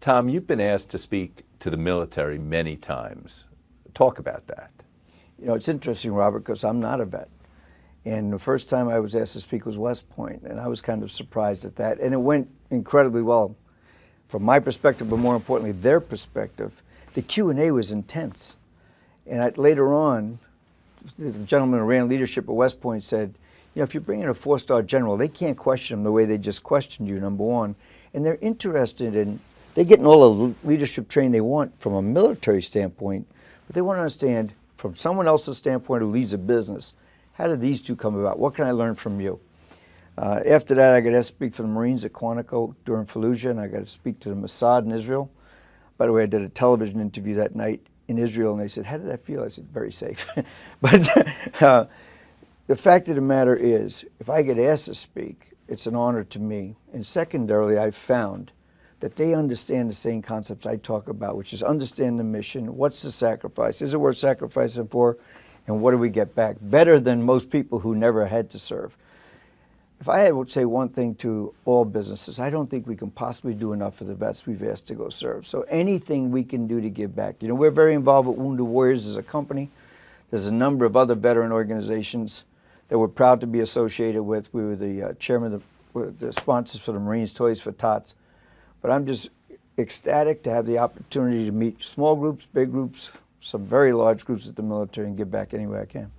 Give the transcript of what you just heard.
Tom, you've been asked to speak to the military many times. Talk about that. You know, it's interesting, Robert, because I'm not a vet. And the first time I was asked to speak was West Point, and I was kind of surprised at that. And it went incredibly well from my perspective, but more importantly, their perspective. The Q&A was intense. And later on, the gentleman who ran leadership at West Point said, you know, if you bring in a 4-star general, they can't question him the way they just questioned you, number one. And they're interested in, they're getting all the leadership training they want from a military standpoint, but they want to understand from someone else's standpoint who leads a business, how did these two come about? What can I learn from you? After that, I got to speak for the Marines at Quantico during Fallujah, and I got to speak to the Mossad in Israel. By the way, I did a television interview that night in Israel, and they said, how did that feel? I said, very safe. But the fact of the matter is, if I get asked to speak, it's an honor to me. And secondarily, I've found that they understand the same concepts I talk about, which is understand the mission, what's the sacrifice, is it worth sacrificing for, and what do we get back? Better than most people who never had to serve. If I would say one thing to all businesses, I don't think we can possibly do enough for the vets we've asked to go serve. So anything we can do to give back. You know, we're very involved with Wounded Warriors as a company. There's a number of other veteran organizations that we're proud to be associated with. We were the chairman of the sponsors for the Marines Toys for Tots. But I'm just ecstatic to have the opportunity to meet small groups, big groups, some very large groups at the military and give back any way I can.